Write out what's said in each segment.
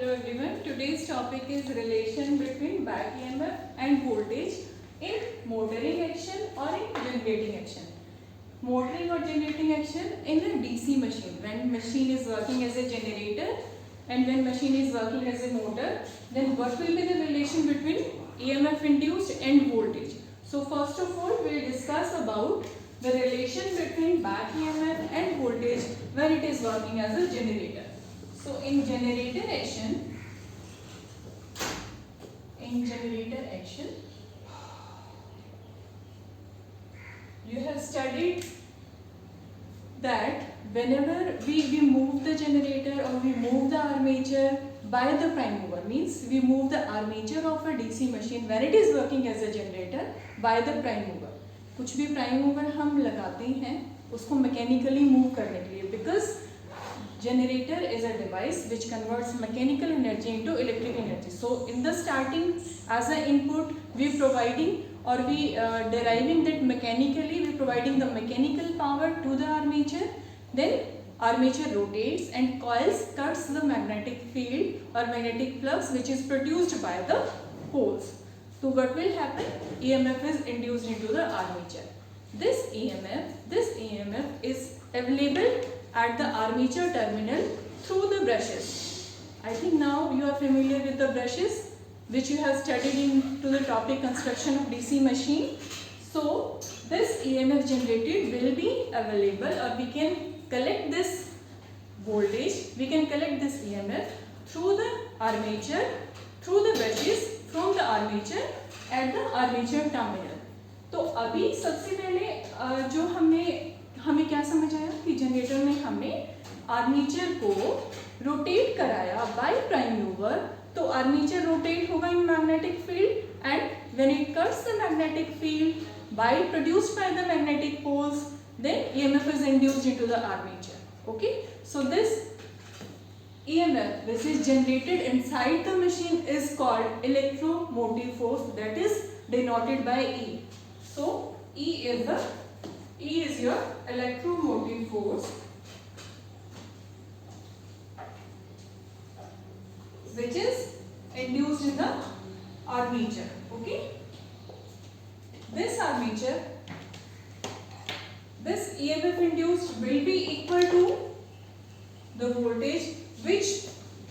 Hello everyone. Today's topic is relation between back EMF and voltage in motoring action or in generating action. Motoring or generating action in a DC machine. When machine is working as a generator and when machine is working as a motor, then what will be the relation between EMF induced and voltage? So first of all, we will discuss about the relation between back EMF and voltage when it is working as a generator. So in generator action, you have studied that whenever we move the generator or we move the armature by the prime mover, means we move the armature of a DC machine when it is working as a generator by the prime mover. कुछ भी prime mover हम लगाते हैं उसको mechanically move करने के लिए, because generator is a device which converts mechanical energy into electric energy. So in the starting, as an input, we providing or we deriving that mechanically, we providing the mechanical power to the armature. Then armature rotates and coils cuts the magnetic field or magnetic flux which is produced by the poles. So what will happen? EMF is induced into the armature. This EMF is available at the armature terminal through the brushes. I think now you are familiar with the brushes which you have studied into the topic construction of DC machine. So this EMF generated will be available, or we can collect this voltage, we can collect this EMF through the armature, through the brushes from the armature at the armature terminal. तो अभी सबसे पहले जो हमें क्या समझ आया कि जनरेटर में हमने आर्मेचर को रोटेट कराया बाय प्राइम मूवर, तो आर्मेचर रोटेट होगा in magnetic field and when it cuts the magnetic field by produced by the magnetic poles, then EMF is induced into the armature. Okay, so this EMF which is generated inside the machine is called electromotive force, that is denoted by E. So E is your electromotive force which is induced in the armature. Okay, this armature, this EMF induced will be equal to the voltage which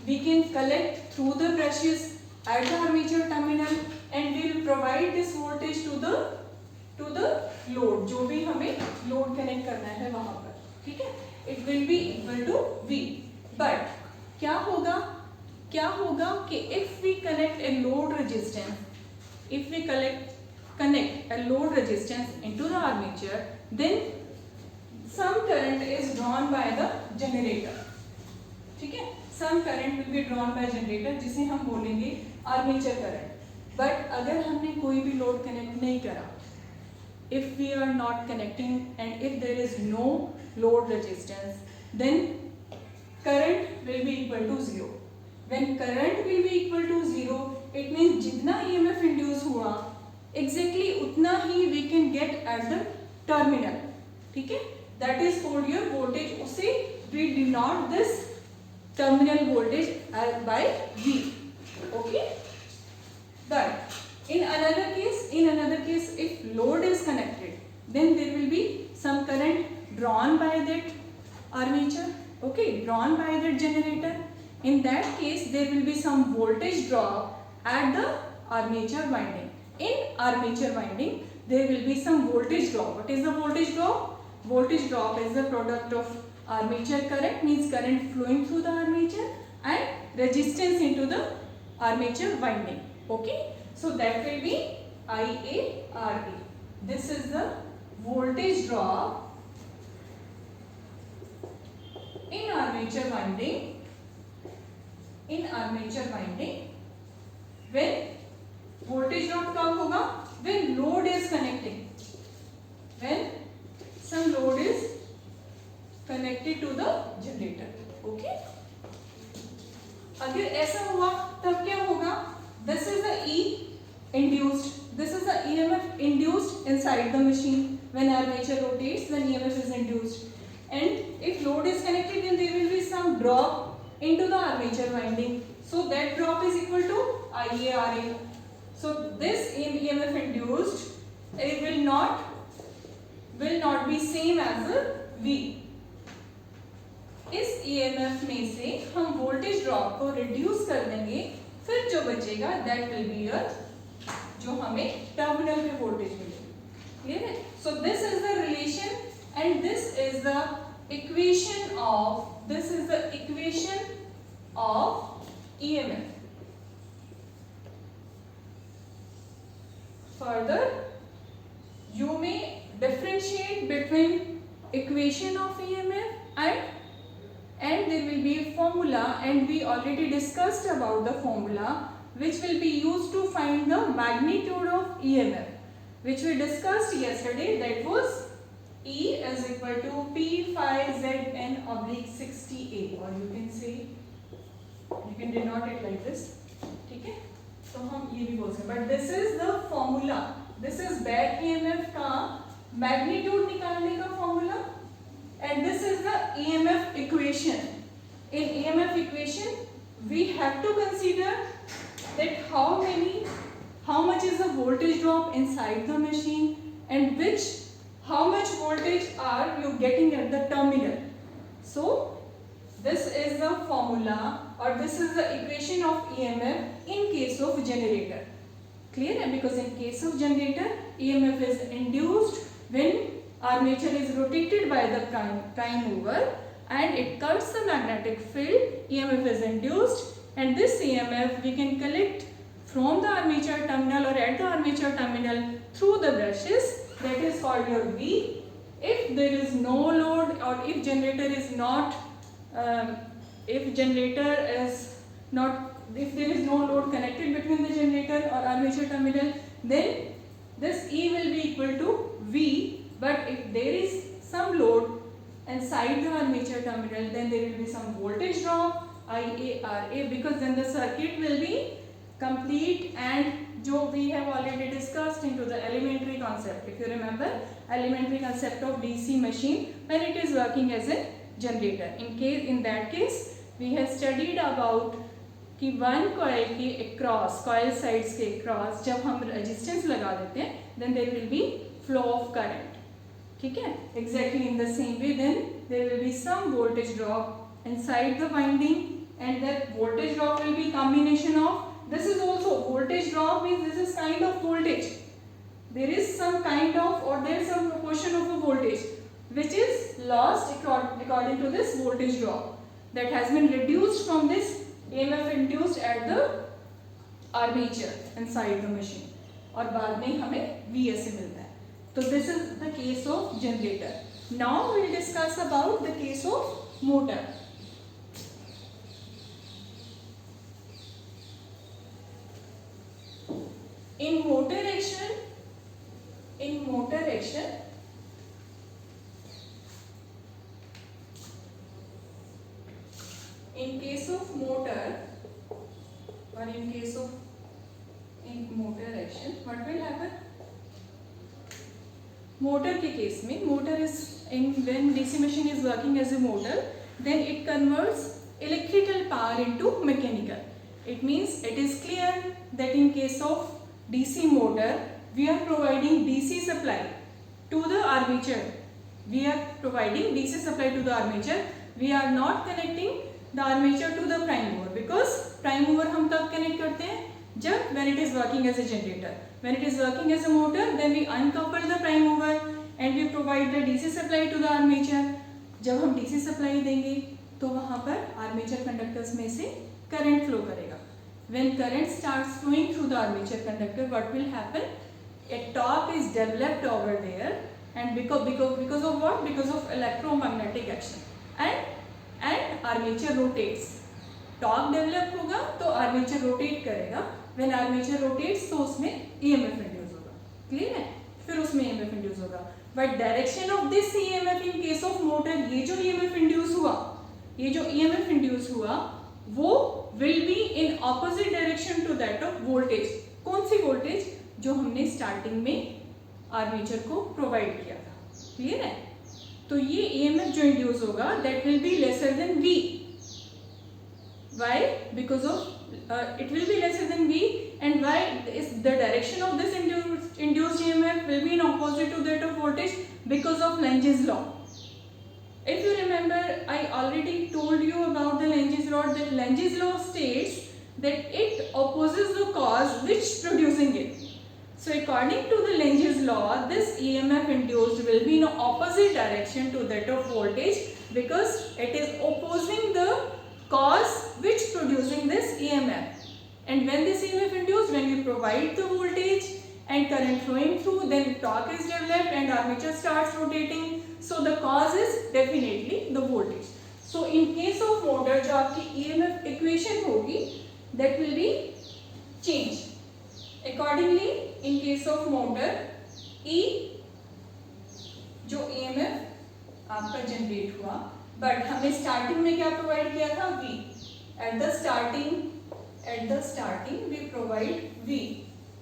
we can collect through the brushes at the armature terminal, and we will provide this voltage to the load, जो भी हमें load connect करना है वहां पर. ठीक है, it will be equal to V. But क्या होगा कि if we connect a load resistance, if we connect a load resistance into the armature, then some current is drawn by the generator. ठीक है, some current will be drawn by generator जिसे हम बोलेंगे armature current. But अगर हमने कोई भी load connect नहीं करा, if we are not connecting and if there is no load resistance, then current will be equal to 0. When current will be equal to 0, it means जितना EMF induce हुआ exactly उतना ही we can get at the terminal. ठीक है, that is called your voltage. उसे we denote this terminal voltage by V. Okay, but in another case, if load is connected, then there will be some current drawn by that armature, okay, drawn by that generator. In that case, there will be some voltage drop at the armature winding. In armature winding, there will be some voltage drop. What is the voltage drop? Voltage drop is the product of armature current, means current flowing through the armature, and resistance into the armature winding. Okay, so that will be IARD. This is the voltage drop in armature winding. In armature winding, when voltage drop कब होगा? When load is connecting. When some load is connected to the generator. Okay. अगर ऐसा हुआ तब क्या होगा? This is the E induced. This is the EMF induced inside the machine. When armature rotates, then EMF is induced. And if load is connected, then there will be some drop into the armature winding. So IaRa. So this EMF induced, it will not be same as a V. इस EMF में से हम voltage drop को reduce कर देंगे, फिर जो बचेगा दैट विल बी जो हमें टर्मिनल पे वोल्टेज मिलेगी. क्लियर है? So this is the relation and this is the equation of EMF. Further, you may differentiate between equation of EMF and there will be a formula, and we already discussed about the formula which will be used to find the magnitude of EMF, which we discussed yesterday. That was E is equal to P phi Zn oblique 60A, or you can say, you can denote it like this. ठीक है? तो हम ये भी बोल सकते हैं, but this is the formula, this is back EMF का मैग्नीट्यूड निकालने का formula, and this is the EMF equation. In EMF equation we have to consider that how much is the voltage drop inside the machine and how much voltage are you getting at the terminal. So this is the formula, or this is the equation of EMF in case of generator. Clear? Because in case of generator, EMF is induced when armature is rotated by the prime mover and it cuts the magnetic field. EMF is induced, and this EMF we can collect from the armature terminal or at the armature terminal through the brushes. That is called your V. If there is no load, or if generator is not if there is no load connected between the generator or armature terminal, then this E will be equal to V. But if there is some load inside the armature terminal, then there will be some voltage drop, IaRa, because then the circuit will be complete, and जो we have already discussed into the elementary concept. If you remember, elementary concept of DC machine when it is working as a generator. In that case, we have studied about कि one coil के across, coil sides के across जब हम resistance लगा देते हैं, then there will be flow of current. ठीक है? Exactly in the same way then there will be some voltage drop inside the winding, and that voltage drop will be combination of, this is also voltage drop means this is kind of voltage. There is some kind of, or there is some proportion of a voltage which is lost according to this voltage drop that has been reduced from this EMF induced at the armature inside the machine, और बाद में हमें VSA मिलता है. तो this is the case of generator. Now we will discuss about the case of motor. In motor action, in case of motor, or in case of motor action, what will happen? Motor के case में, motor is when DC machine is working as a motor, then it converts electrical power into mechanical. It means it is clear that in case of DC motor, we are providing DC supply to the armature. We are providing DC supply to the armature. We are not connecting the armature to the prime mover, because prime mover हम तब connect करते हैं जब when it is working as a generator. When it is working as a motor, then we uncouple the prime mover and we provide the DC supply to the armature. जब हम DC supply देंगे तो वहाँ पर armature conductors में से current flow करेगा. When current starts flowing through the armature conductor, what will happen? A torque is developed over there, and because of what? Because of electromagnetic action, and armature rotates. Torque develop होगा तो armature rotate करेगा. When armature rotates तो उसमें EMF induce होगा. Clear है? फिर उसमें EMF induce होगा. But direction of this EMF in case of motor, ये जो EMF induce हुआ, वो will be in opposite direction to that of voltage. कौन सी voltage? जो हमने starting में armature को provide किया था. Clear है? तो ये EMF जो induce होगा, that will be lesser than V. Why? Because of it will be lesser than V, and why is the direction of this induced EMF will be in opposite to that of voltage? Because of Lentz's law. If you remember, I already told you about the Lentz's law, that Lentz's law states that it opposes the cause which producing it. So according to the Lentz's law, this EMF induced will be in opposite direction to that of voltage, because it is opposing the cause which producing this EMF. And when this EMF induced, when we provide the voltage and current flowing through, then torque is developed and armature starts rotating. So the cause is definitely the voltage. So in case of motor, जो आपकी EMF equation होगी, that will be changed. Accordingly, in case of motor, E जो EMF आपका generate हुआ, but हमें starting में क्या provide किया था? V. At the starting we provide V.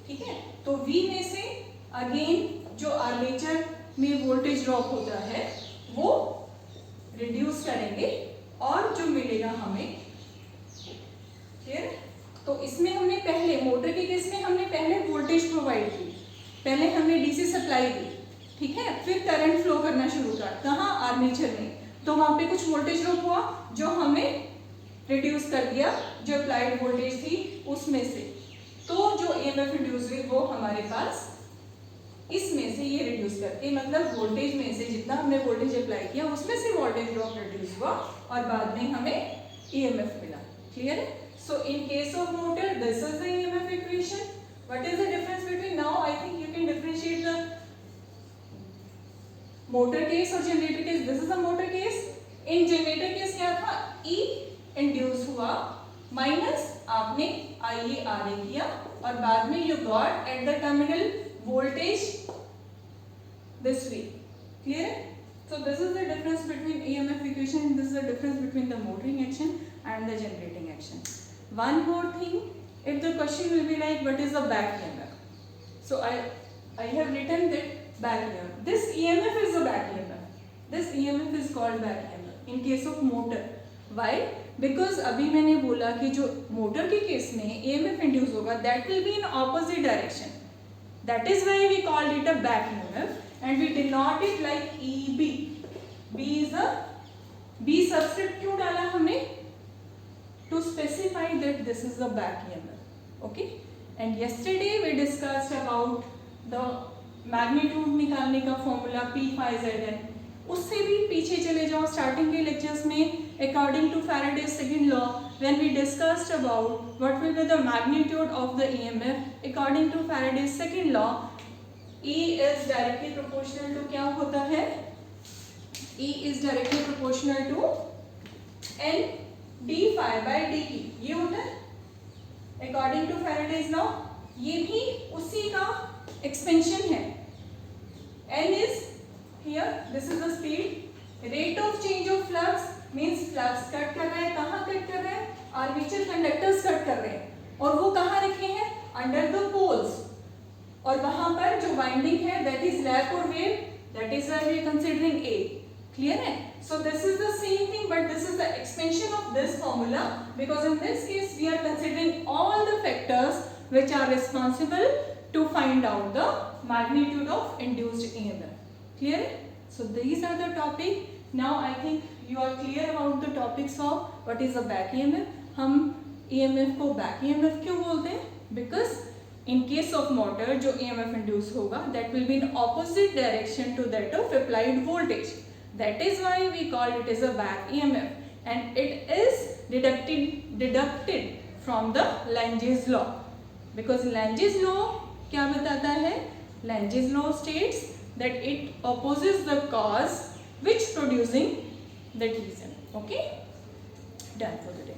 ठीक है? तो V में से अगेन जो आर्मेचर में वोल्टेज ड्रॉप होता है वो रिड्यूस करेंगे और जो मिलेगा हमें, क्लियर? तो इसमें हमने पहले मोटर के केस में हमने पहले वोल्टेज प्रोवाइड की, पहले हमने डीसी सप्लाई दी, ठीक है? फिर करंट फ्लो करना शुरू कर, कहाँ? आर्मेचर में. तो वहां पे कुछ वोल्टेज ड्रॉप हुआ जो हमें रिड्यूस कर दिया जो अप्लाइड वोल्टेज थी उसमें से. तो जो ईएमएफ इंड्यूस हुई वो हमारे पास इसमें से ये रिड्यूस करके, मतलब वोल्टेज में से जितना हमने वोल्टेज अप्लाई किया उसमें से वोल्टेज ड्रॉप रिड्यूस हुआ और बाद में हमें ईएमएफ मिला. क्लियर है? So in case of motor this is the EMF equation. What is the difference between? Now I think you can differentiate the motor case और generator case. This is the motor case. In generator case क्या था? ई induce हुआ minus आपने आई A R A किया और बाद में you got at the terminal voltage this way. Clear? So this is the difference between EMF equation, and this is the difference between the motoring action and the generating action. One more thing, if the question will be like what is the back EMF? So I have written that back EMF. This EMF is the back EMF. This EMF is called back EMF in case of motor. Why? Because अभी मैंने बोला कि जो motor के case में EMF induce होगा that will be in opposite direction. That is why we called it a back EMF and we denote it like EB. B is a B subscript क्यों डाला हमने? To specify that this is the back EMF. Okay? And yesterday we discussed about the magnitude निकालने का formula P phi ZN. उससे भी पीछे चले जाओ स्टार्टिंग के लेक्चर्स में. According to Faraday's second law, when we discussed about what will be the magnitude of the EMF, according to Faraday's second law, E is directly proportional to क्या होता है? E is directly proportional to N d phi by dt. ये होता है according to Faraday's law. ये भी उसी का expansion है. N is here, this is the speed. Rate of change of flux means flux cut कर रहा है. कहाँ कट कर रहा है? आर्मेचर कंडक्टर्स कट कर रहे हैं और वो कहाँ रखे हैं? Under the poles. और वहां पर जो वाइंडिंग है that is lap or wave, that is why we are considering A. Clear है? So this is the same thing but this is the expansion of this formula because in this case we are considering all the factors which are responsible to find out the magnitude of induced EMF. Clear? So these are the topic. Now I think you are clear about the topics of what is a back EMF. हम EMF को back EMF क्यों बोलते हैं? Because in case of motor जो EMF induce होगा that will be in opposite direction to that of applied voltage. That is why we call it as a back EMF and it is deducted from the Lentz's law. Because Lentz's law क्या बताता है? Lentz's law states that it opposes the cause which producing that reason. Okay? Done for the day.